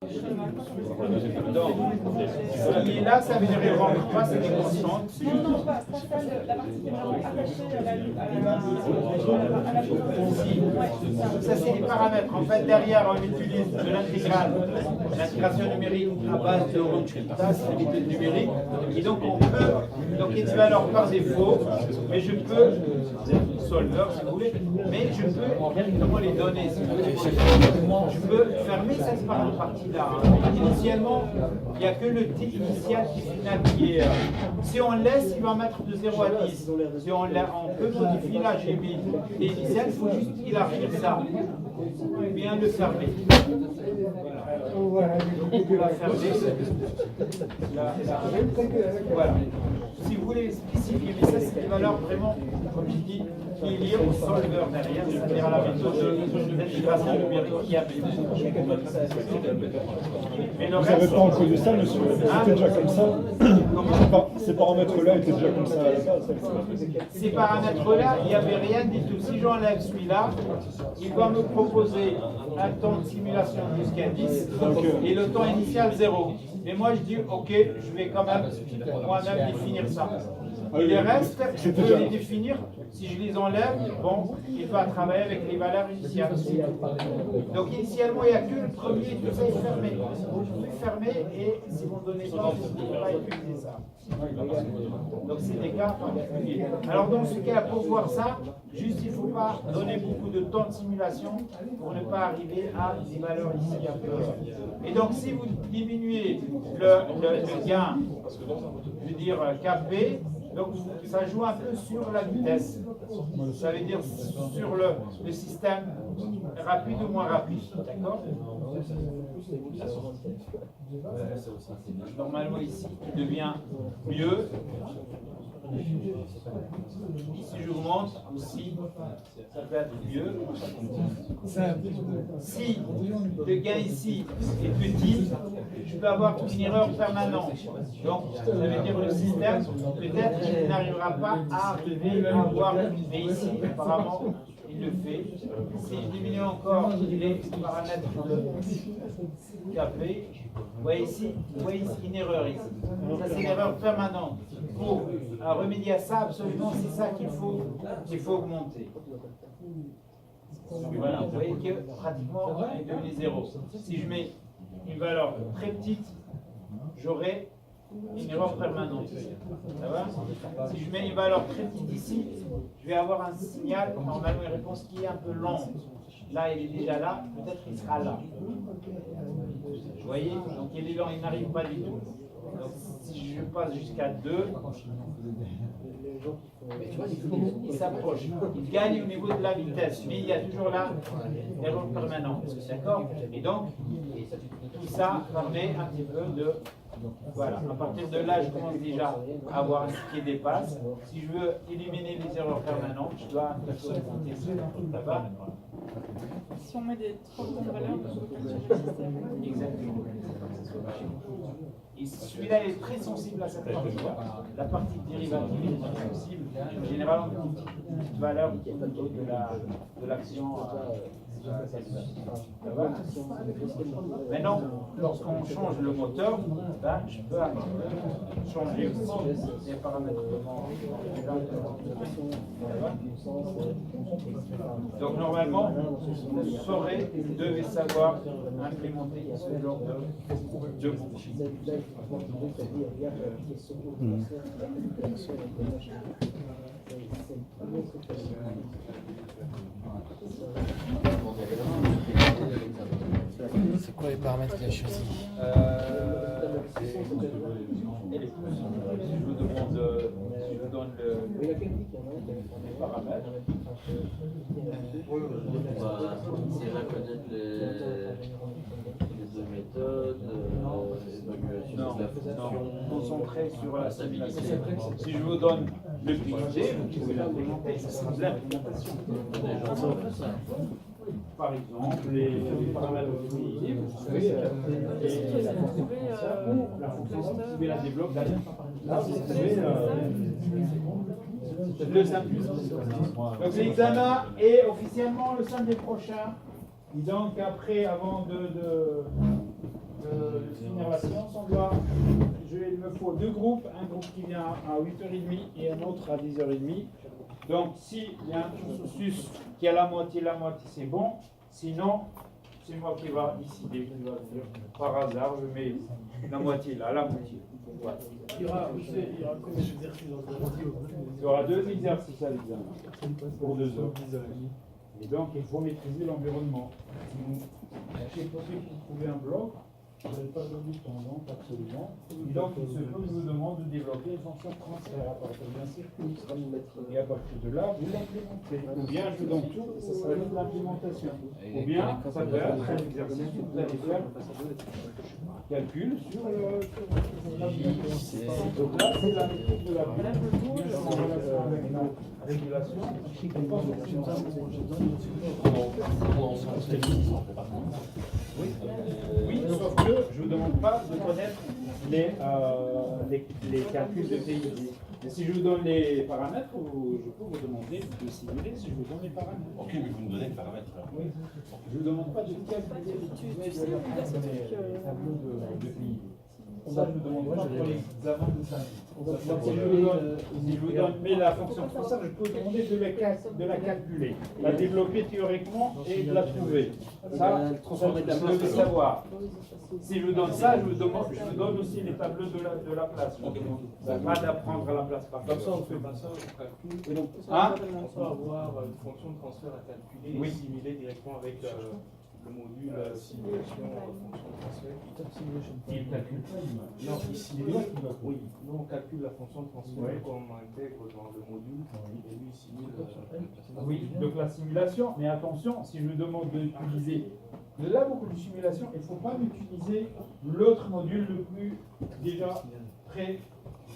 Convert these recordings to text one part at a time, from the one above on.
Donc, ce qui est là, ça veut dire qu'il ne rentre pas, c'est des constantes. Non, pas celle, la partie qui est vraiment attachée à la Ça, c'est les paramètres. En fait, derrière, on utilise de l'intégrale, l'intégration numérique à base de Rothschild, c'est la méthode numérique. Et donc, on peut, donc il est alors par défaut, mais je peux, solver si vous voulez, mais je peux directement les donner si vous voulez. Je peux fermer cette partie-là. Initialement, il n'y a que le t initial qui est final qui est. Si on laisse, il va mettre de 0 à 10. Si on peut modifier la GB et initial, il faut juste élargir ça. Ou bien le fermer. Voilà. Donc on va fermer. Voilà. Si vous voulez spécifier, mais ça c'est des valeurs vraiment, comme je dis, qui est lié au solver derrière, c'est-à-dire à la méthode d'intégration numérique qui a mais vous n'avez pas introduit ça, monsieur? C'était déjà comme ça? Ces paramètres-là étaient déjà comme ça à la base? Ces paramètres-là, il n'y avait rien du tout. Si j'enlève celui-là, il va me proposer un temps de simulation jusqu'à 10 et le temps initial 0. Mais moi je dis, ok, je vais quand même moi-même définir ça. Et les restes, je peux les définir. Si je les enlève, bon, il va travailler avec les valeurs initiales. Donc initialement, il n'y a que le premier, tout ça est fermé. Vous pouvez fermer et si vous ne donnez pas, vous ne pouvez pas utiliser ça. Donc c'est des cas particuliers. Alors dans ce cas, pour voir ça, juste il ne faut pas donner beaucoup de temps de simulation pour ne pas arriver à des valeurs ici un peu. Et donc si vous diminuez le gain, je veux dire KP, donc ça joue un peu sur la vitesse. Ça veut dire sur le système rapide ou moins rapide. D'accord? Normalement ici, il devient mieux. Si j'augmente aussi, ça peut être mieux. Si le gain ici est petit, je peux avoir une erreur permanente. Donc, ça veut dire que le système, peut-être qu'il n'arrivera pas à arriver à avoir, mais ici, apparemment, il le fait. Si je diminue encore les paramètres de KP, vous voyez ici une erreur ici. Ça, c'est l'erreur permanente. Pour remédier à ça, absolument, c'est ça qu'il faut augmenter. Voilà, vous voyez que pratiquement, il est devenu 0. Si je mets une valeur très petite, j'aurai une erreur permanente. Ça va? Si je mets une valeur très petite ici, je vais avoir un signal, normalement une réponse qui est un peu lente. Là, il est déjà là, peut-être qu'il sera là. Vous voyez? Donc il est lent, il n'arrive pas du tout. Donc si je passe jusqu'à 2, il s'approche. Il gagne au niveau de la vitesse, mais il y a toujours là l'erreur permanente. D'accord? Et donc, tout ça permet un petit peu de... Voilà, à partir de là, je commence déjà à avoir ce qui dépasse. Si je veux éliminer les erreurs permanentes, je dois un petit peu monter ça va. Si on met des trop grandes valeurs, on peut changer le système. Exactement. Et celui-là est très sensible à cette partie-là. La partie dérivative est très sensible. En général, on a une petite valeur au niveau de l'action. Maintenant, lorsqu'on change le moteur, ben, je peux un petit peu changer aussi les paramètres de donc normalement, vous devez savoir implémenter ce genre de boucle. C'est quoi les paramètres qu'il a choisis? Je vous demande, je vous donne les paramètres. Si elle a connaître les deux méthodes, l'évaluation de la fonction. Concentré sur la stabilité. Si je vous donne le PID, vous pouvez l'implémenter, ça sera de l'implémentation. Par exemple, les paramètres de fluidité, vous pouvez la fonction, vous pouvez la développer. Là, vous pouvez le simplifier. Donc l'examen est officiellement le samedi prochain. Et donc après, avant de finir la séance, il me faut deux groupes, un groupe qui vient à 8h30 et un autre à 10h30. Donc s'il y a un cursus qui a la moitié, c'est bon. Sinon, c'est moi qui va décider, qui va dire, par hasard, je mets la moitié là, la moitié. Voilà. Il y aura combien d'exercices dans le radio? Il y aura 2 exercices à l'examen pour 2 heures. Et donc, il faut maîtriser l'environnement. Si vous cherchez possible pour trouver un bloc, vous n'allez pas donner de temps, donc absolument. Et donc, il se peut que je vous demande de développer une fonction de transfert à partir d'un circuit. Et à partir de là, vous l'implémentez. Ou bien, je vous donne tout, ça sera de l'implémentation. Ou bien, ça peut être un exercice où vous allez faire calcul sur la vie. Donc là, c'est la méthode de la vie en relation avec la régulation. Oui, sauf que je ne vous demande pas de connaître les calculs de PID. Mais si je vous donne les paramètres, je peux vous demander de simuler si je vous donne les paramètres. Ok, mais vous me donnez les paramètres. Oui. Je ne vous demande pas de calculer les tableaux de PID. Ça, je vous demande pas pour les examens de samedi. Si je vous donne mais la fonction de transfert, je peux vous demander de la calculer, la développer théoriquement et de la trouver. Ça, je veux savoir. Si je vous donne ça, je vous donne aussi les tableaux de la place. Pas d'apprendre à la place par Comme ça, on ne fait pas ça, on calcule. Hein? On peut avoir une fonction de transfert à calculer et simuler directement avec le module simulation fonction de transfert. Il calcule pas, Non, il simule. Oui, nous on calcule la fonction de transfert comme on intègre dans le module et lui il simule. Oui, donc la simulation, mais attention, si je vous demande d'utiliser là beaucoup de simulation, il ne faut pas utiliser l'autre module le plus déjà prêt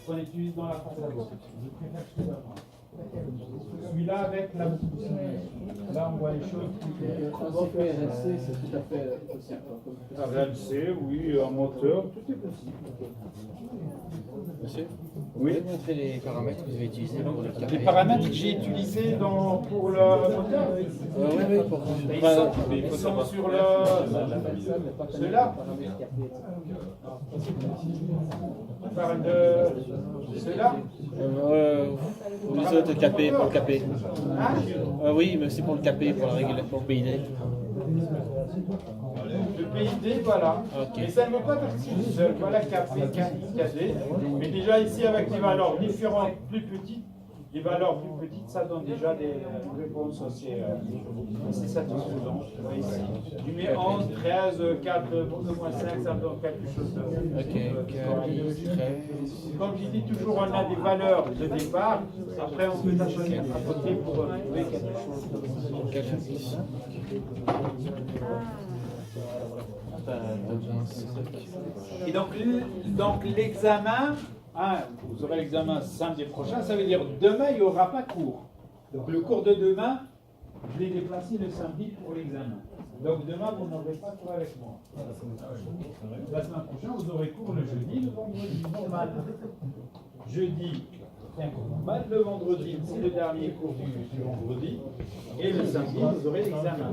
qu'on utilise dans la formation. Je préfère celui-là. Celui-là avec la là on voit les choses plus claires. RLC, c'est tout à fait possible. RLC, oui, en moteur, tout est possible. Monsieur, Oui. vous pouvez montrer les paramètres que vous avez utilisés pour le carré? Les paramètres que j'ai utilisés pour le moteur, Oui, pour ils sont sur ceux-là. On parle de ceux-là. les autres capés, pour le capé. Hein? Oui, mais c'est pour le capé, pour la régulation, pour le PID. Le PID, voilà. Ok. Mais ça ne veut pas partir tout seul. Voilà KP, KD. Mais déjà ici, avec des valeurs différentes, plus petites, les valeurs plus petites, ça donne déjà des réponses assez satisfaisantes. Ici, du mets 11, 13, 4, moins 5, ça donne quelque chose de. Ok, 13. Comme je dis toujours, on a des valeurs de départ. Après, on peut tâtonner à côté pour trouver quelque chose. Et donc l'examen, vous aurez l'examen samedi prochain, ça veut dire demain il n'y aura pas cours. Donc le cours de demain, je l'ai déplacé le samedi pour l'examen. Donc demain vous n'aurez pas cours avec moi. La semaine prochaine vous aurez cours le jeudi, le vendredi, normal. Jeudi, c'est un cours normal. Le vendredi, c'est le dernier cours du vendredi. Et le samedi, vous aurez l'examen.